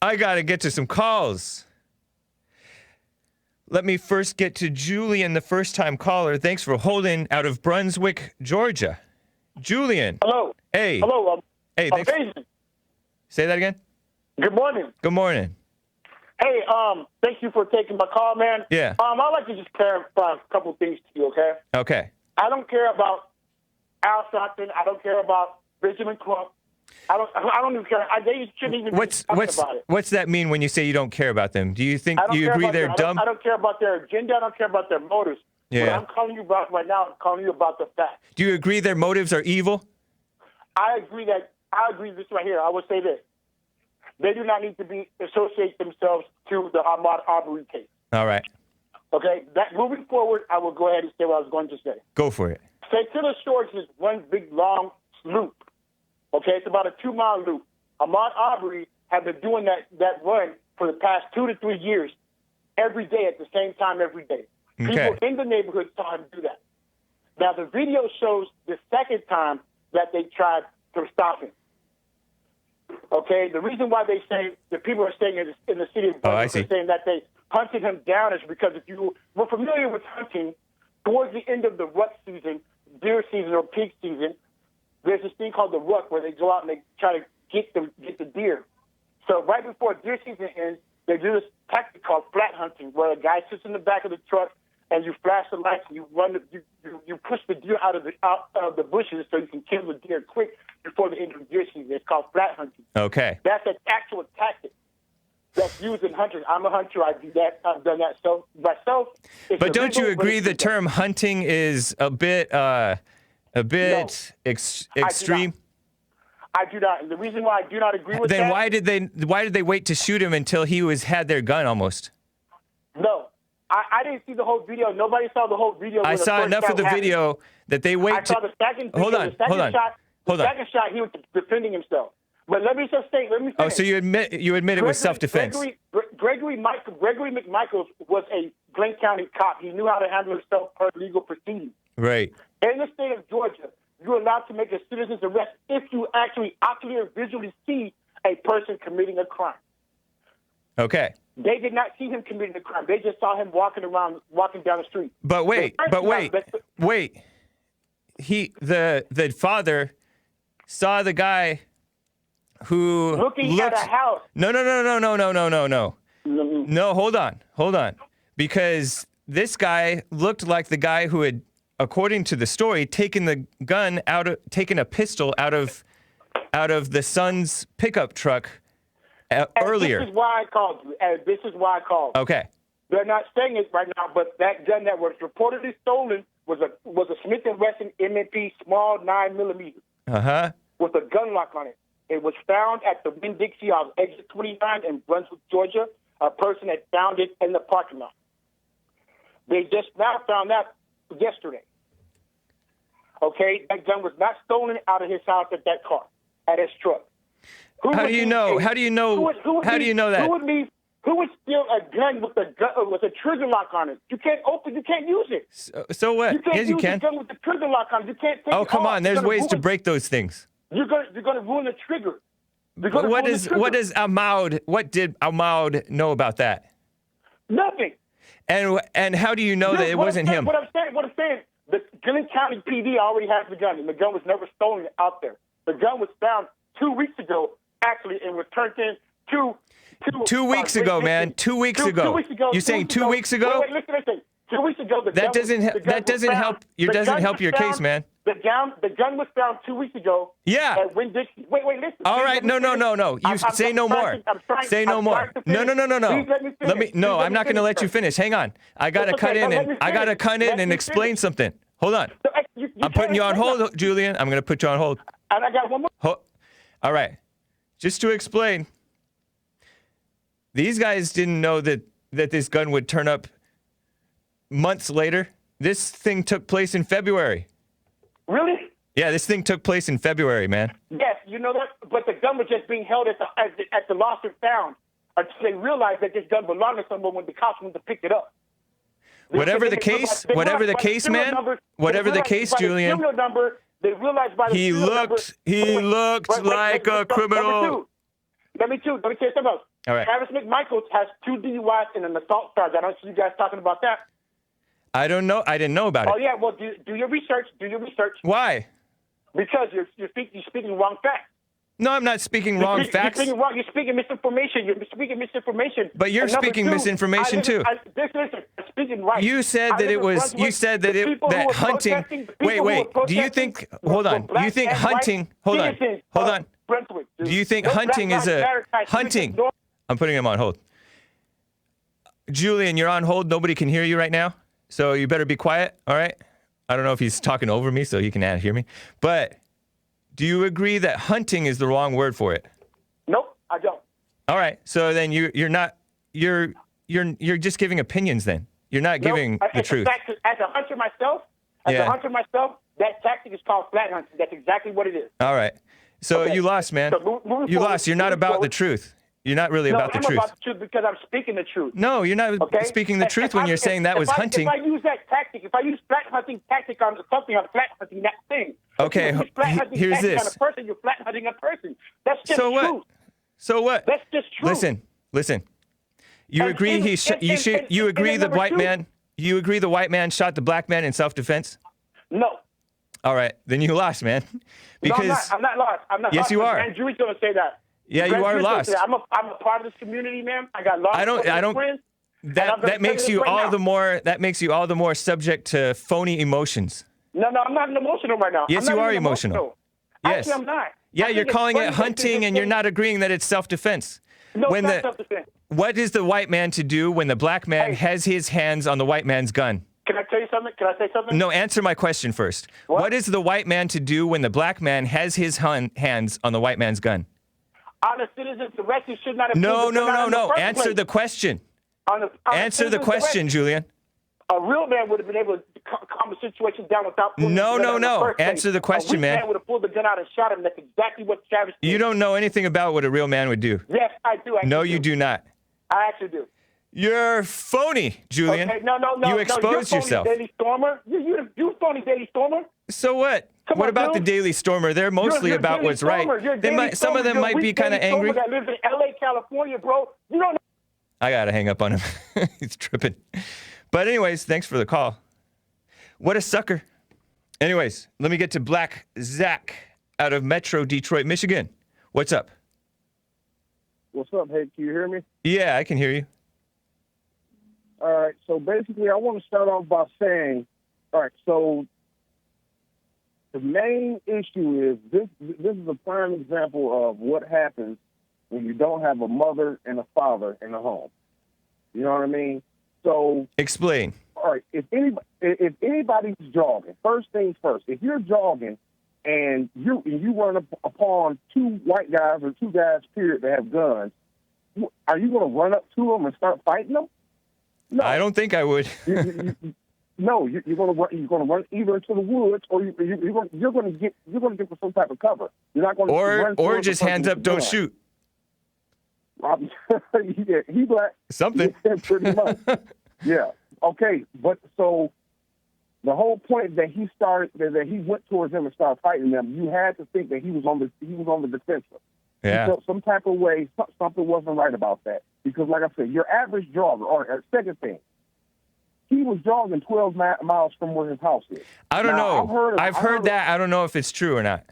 I got to get to some calls. Let me first get to Julian, the first-time caller. Thanks for holding out of Brunswick, Georgia. Julian. Hello. Hey. Hello. Hey, thanks. Amazing. Say that again? Good morning. Good morning. Hey, thank you for taking my call, man. Yeah. I'd like to just clarify a couple of things to you, okay? Okay. I don't care about Al Sharpton. I don't care about Benjamin Crump. I don't even care. They shouldn't even be talking about it. What's that mean when you say you don't care about them? Do you think you agree they're dumb? I don't care about their agenda. I don't care about their motives. Yeah. What I'm calling you about right now, I'm calling you about the facts. Do you agree their motives are evil? I agree this right here. I would say this. They do not need to associate themselves to the Ahmaud Arbery case. All right. Okay? Moving forward, I will go ahead and say what I was going to say. Go for it. St. Taylor Shores is one big, long loop. Okay? It's about a 2-mile loop. Ahmaud Arbery have been doing that run for the past 2 to 3 years, every day at the same time, every day. Okay. People in the neighborhood saw him do that. Now, the video shows the second time that they tried to stop him. Okay, the reason why they say the people are staying in the city of Brunswick are saying that they hunted him down is because if you were familiar with hunting, towards the end of the rut season, deer season or peak season, there's this thing called the rut where they go out and they try to get the deer. So right before deer season ends, they do this tactic called flat hunting, where a guy sits in the back of the truck and you flash the lights and you push the deer out of the bushes so you can kill the deer quick before the end of the deer season. It's called flat hunting. Okay. That's an actual tactic that's used in hunting. I'm a hunter. I do that. I've done that myself. But don't you agree the term hunting is a bit extreme? I do not. And the reason why I do not agree with that. Then why did they wait to shoot him until he had their gun almost? No. I didn't see the whole video. Nobody saw the whole video. I saw enough of the video that they wait to... I saw the second video. Hold on. The second shot, he was defending himself. But let me just say... Oh, so you admit it was self-defense. Gregory McMichaels was a Glenn County cop. He knew how to handle himself per legal proceedings. Right. In the state of Georgia, you're allowed to make a citizen's arrest if you actually ocularly or visually see a person committing a crime. Okay. They did not see him committing a crime. They just saw him walking down the street. But wait. The father saw the guy who looking at a house. No. No, hold on. Because this guy looked like the guy who had, according to the story, taken a pistol out of the son's pickup truck earlier. This is why I called. Okay. They're not saying it right now, but that gun that was reportedly stolen was a Smith & Wesson M&P small 9mm. Uh-huh. With a gun lock on it. It was found at the Winn-Dixie on exit 29 in Brunswick, Georgia. A person had found it in the parking lot. They just now found that yesterday. Okay, that gun was not stolen out of his house at his truck. How do you know? How do you know that? Who would steal a gun with a trigger lock on it? You can't use it. So what? Yes, you can. Use a gun with the trigger lock on it. You can't take it off. Come on. There's ways to break those things. You're gonna ruin the trigger. What did Ahmaud know about that? Nothing. And how do you know that it wasn't him? What I'm saying, the Glenn County PD already has the gun, and the gun was never stolen out there. The gun was found 2 weeks ago, actually, and was turned in two weeks ago, man. 2 weeks ago. 2 weeks ago. You're saying 2 weeks ago? Wait, listen. 2 weeks ago, that doesn't help your case, man. The gun was found 2 weeks ago. Yeah. Wait, listen. All right, no. You say no more. Say no more. No. I'm not going to let you finish. Hang on. I got to cut in and explain something. Hold on. I'm putting you on hold, Julian. I'm going to put you on hold. And I got one more. All right. Just to explain, these guys didn't know that this gun would turn up months later. This thing took place in February. Really? Yeah, this thing took place in February, man. Yes, you know that, but the gun was just being held at the lost and found until they realized that this gun belonged to someone when the cops went to pick it up. Whatever the case, man. Whatever the case, Julian. They realized by the he looked like a criminal. Let me tell you something else. All right. Travis McMichaels has 2 DUIs and an assault charge. I don't see you guys talking about that. I don't know. I didn't know about it. Oh, yeah. Well, do your research. Do your research. Why? Because you're speaking wrong facts. No, I'm not speaking wrong facts. You're speaking wrong. You're speaking misinformation. You're speaking misinformation. But you're speaking misinformation too. Listen, I'm speaking right. You said that it was. You said that that hunting. Wait. Do you think? Hold on. Do you think hunting? Hold on. Hold on. Brunswick, do you think hunting is a hunting? I'm putting him on hold. Julian, you're on hold. Nobody can hear you right now, so you better be quiet. All right. I don't know if he's talking over me, so he can hear me. But do you agree that hunting is the wrong word for it? Nope, I don't. All right. So then you're not you're just giving opinions. Then you're not giving the truth. Fact, as a hunter myself, that tactic is called flat hunting. That's exactly what it is. All right. So you lost, man. So you lost. You're not about the truth. You're not really about the truth. I'm about the truth because I'm speaking the truth. No, you're not speaking the truth when you're saying that was hunting. If I use that tactic, if I use flat hunting tactic on something, I'm flat hunting that thing. Okay, here's this. On a person, you're flat hunting a person. That's just so what? truth. So what? That's just true. Listen. You agree you agree the white man? You agree the white man shot the black man in self-defense? No. All right, then you lost, man. Because no, I'm not lost. I'm not yes, lost. you are. And Drew's gonna say that. Yeah, you are lost. I'm a part of this community, man. I got lost. I don't. Friends, that makes you all the more. That makes you all the more subject to phony emotions. No, I'm not emotional right now. Yes, you are emotional. Yes. Actually, I'm not. Yeah, you're calling it hunting, and you're not agreeing that it's self-defense. No, it's not self-defense. What is the white man to do when the black man has his hands on the white man's gun? Can I tell you something? Can I say something? No, answer my question first. What is the white man to do when the black man has his hands on the white man's gun? On a citizen's arrest, you should not have. No. Answer the question. Answer the question, Julian. A real man would have been able to calm the situation down without. No. Answer the question, man. A man would have pulled the gun out and shot him. That's exactly what Travis did. You don't know anything about what a real man would do. Yes, I do. No, you do not. I actually do. You're phony, Julian. Okay, no. You exposed yourself. Daily Stormer. You phony Daily Stormer. So what? What about the Daily Stormer? They're mostly about what's right. Some of them might be kind of angry. That lives in L.A., California, bro. You don't know. I gotta hang up on him. He's tripping. But anyways, thanks for the call. What a sucker. Anyways, let me get to Black Zach out of Metro Detroit, Michigan. What's up? What's up, Hake? Can you hear me? Yeah, I can hear you. All right. So basically, I want to start off by saying, all right, so the main issue is this is a prime example of what happens when you don't have a mother and a father in the home. You know what I mean? So explain. All right. If anybody's jogging, first things first. If you're jogging and you run upon two white guys or two guys, period, that have guns, are you going to run up to them and start fighting them? No. I don't think I would. No, you're going to run either into the woods or you're going to get for some type of cover. You're not going to or just hands up, don't shoot. Yeah, he black. Something. Yeah, pretty much. Yeah. Okay, but so the whole point that he went towards them and started fighting them, you had to think that he was on the defensive. Yeah. So some type of way, something wasn't right about that. Because, like I said, your average jogger, or second thing, he was jogging 12 miles from where his house is. I don't know. I've heard that. I don't know if it's true or not.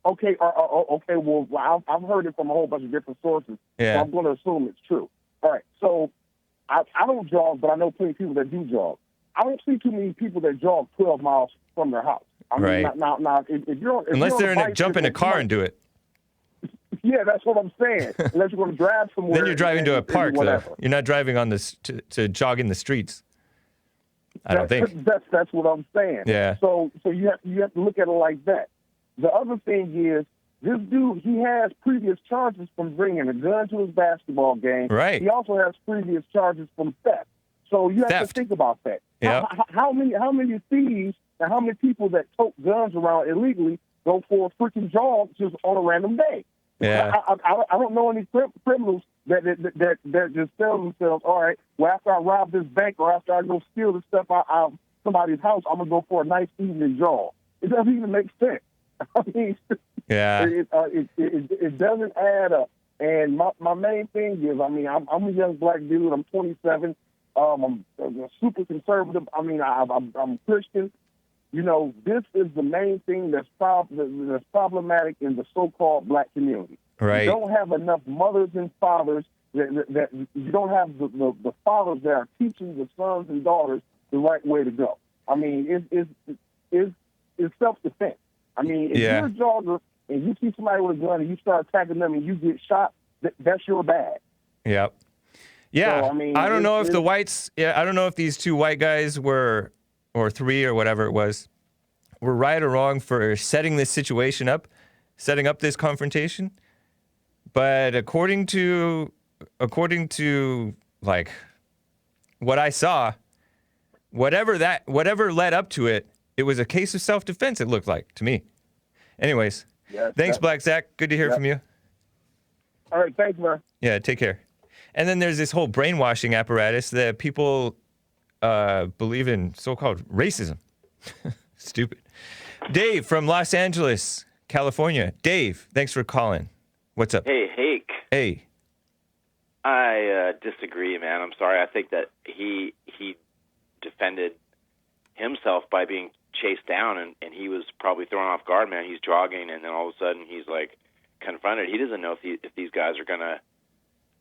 Okay. Okay. Well, I've heard it from a whole bunch of different sources. Yeah. So I'm going to assume it's true. All right. So I don't jog, but I know plenty of people that do jog. I don't see too many people that jog 12 miles from their house. I mean, right. Now, if you're unless they're jump in a car and do it. Yeah, that's what I'm saying. Unless you're going to drive somewhere. Then you're driving to a park, though. You're not driving on this to jog in the streets. I don't think. That's what I'm saying. Yeah. So you have to look at it like that. The other thing is, this dude, he has previous charges from bringing a gun to his basketball game. Right. He also has previous charges from theft. So you have to think about that. Yeah. How many thieves and how many people that tote guns around illegally go for a freaking jog just on a random day? Yeah. I don't know any criminals that just tell themselves, all right, well, after I rob this bank or after I go steal the stuff out of somebody's house, I'm going to go for a nice evening jog. It doesn't even make sense. I mean, yeah. It doesn't add up. And my main thing is, I mean, I'm a young black dude. I'm 27. I'm super conservative. I mean, I'm Christian. You know, this is the main thing that's problematic in the so-called black community. Right. You don't have enough mothers and fathers that you don't have the fathers that are teaching the sons and daughters the right way to go. I mean, it's self-defense. I mean, if you're a jogger and you see somebody with a gun and you start attacking them and you get shot, that's your bad. Yep. Yeah. So, I mean, I don't know if the whites, I don't know if these two white guys were, or three or whatever it was, were right or wrong for setting this situation up, setting up this confrontation. But according to like what I saw, whatever led up to it, it was a case of self-defense, it looked like to me. Anyways, thanks, Black Zach. Good to hear from you. All right, thanks, man. Yeah, take care. And then there's this whole brainwashing apparatus that people believe in so-called racism. Stupid. Dave from Los Angeles, California. Dave, thanks for calling. What's up? Hey, Hake. Hey. I disagree, man. I'm sorry. I think that he defended himself by being chased down, and he was probably thrown off guard, man. He's jogging, and then all of a sudden he's, like, confronted. He doesn't know if these guys are going to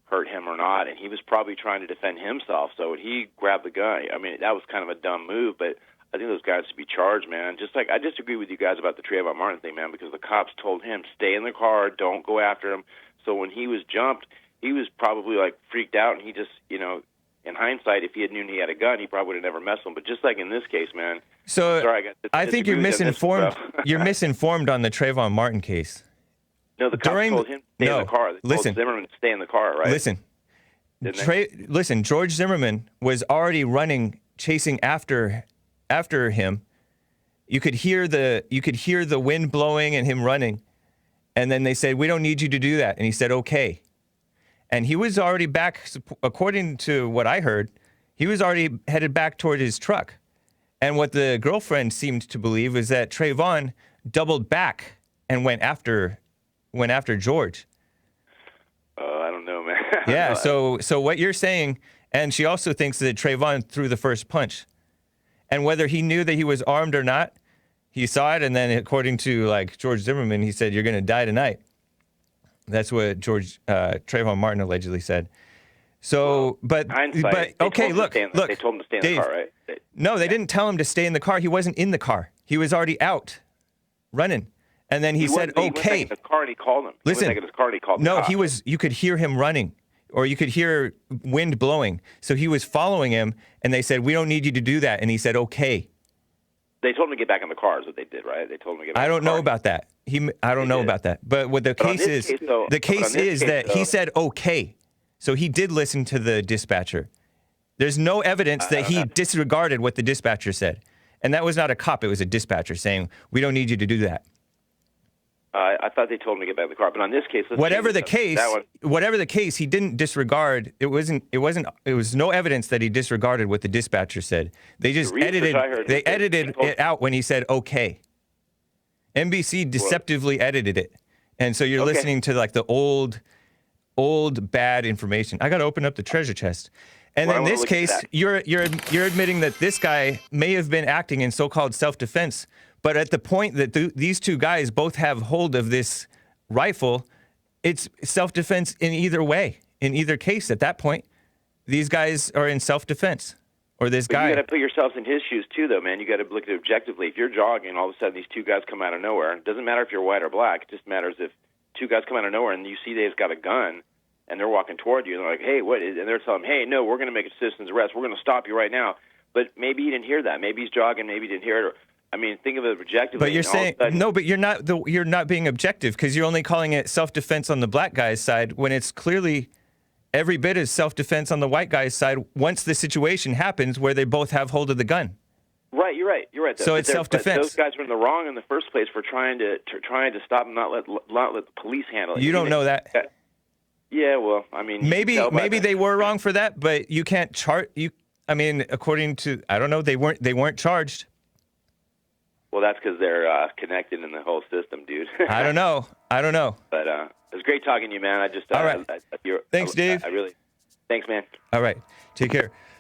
hurt him or not, and he was probably trying to defend himself. So when he grabbed the gun, I mean, that was kind of a dumb move, but I think those guys should be charged, man. Just like I disagree with you guys about the Trayvon Martin thing, man, because the cops told him, stay in the car, don't go after him. So when he was jumped, he was probably, like, freaked out, and he just, you know, in hindsight, if he had known he had a gun, he probably would have never messed with him. But just like in this case, man. So sorry, I think you're misinformed. You're misinformed on the Trayvon Martin case. No, the cops told him to stay in the car. They told Zimmerman to stay in the car, right? Listen, George Zimmerman was already running, chasing after him. You could hear the wind blowing and him running. And then they said, we don't need you to do that. And he said, okay. And he was already back, according to what I heard, he was already headed back toward his truck. And what the girlfriend seemed to believe is that Trayvon doubled back and went after George. I don't know, man. Yeah, so what you're saying, and she also thinks that Trayvon threw the first punch. And whether he knew that he was armed or not, he saw it, and then according to, like, George Zimmerman, he said, you're going to die tonight. That's what Trayvon Martin allegedly said. So, but okay, look. They told him to stay in the car, right? They didn't tell him to stay in the car. He wasn't in the car. He was already out, running. And then he said, okay. He went back in the car and he called him. Listen, he called no, he was. You could hear him running, or you could hear wind blowing. So he was following him, and they said, we don't need you to do that. And he said, okay. They told him to get back in the car is what they did, right? They told him to get back in the car. I don't know about that. I don't know about that. But what the case is, he said okay. So he did listen to the dispatcher. There's no evidence that he disregarded what the dispatcher said. And that was not a cop. It was a dispatcher saying, we don't need you to do that. I thought they told him to get back in the car. But on this case, whatever the case, he didn't disregard. It was no evidence that he disregarded what the dispatcher said. They just edited it out when he said okay. NBC deceptively edited it. And so you're listening to, like, the old bad information. I got to open up the treasure chest. And in this case, you're admitting that this guy may have been acting in so-called self-defense, but at the point that these two guys both have hold of this rifle, it's self-defense in either way. In either case, at that point, these guys are in self-defense. Or this guy. You got to put yourselves in his shoes too, though, man. You got to look at it objectively. If you're jogging, and all of a sudden these two guys come out of nowhere. It doesn't matter if you're white or black. It just matters if two guys come out of nowhere and you see they've got a gun and they're walking toward you and they're like, "Hey, what?" And they're telling them, "Hey, no, we're going to make a citizen's arrest. We're going to stop you right now." But maybe he didn't hear that. Maybe he's jogging. Maybe he didn't hear it. I mean, think of it objectively. But you're saying no. But you're not being objective because you're only calling it self-defense on the black guy's side when it's clearly every bit is self-defense on the white guy's side once the situation happens where they both have hold of the gun. Right, you're right. So it's self-defense. Those guys were in the wrong in the first place for trying to stop and not let the police handle it. You don't know that. Yeah, well, I mean, maybe they were wrong for that, but you can't chart. I mean, according to I don't know, they weren't charged. Well, that's because they're connected in the whole system, dude. I don't know. But was great talking to you, man. I just all right. Thanks, Dave. Thanks, man. All right. Take care.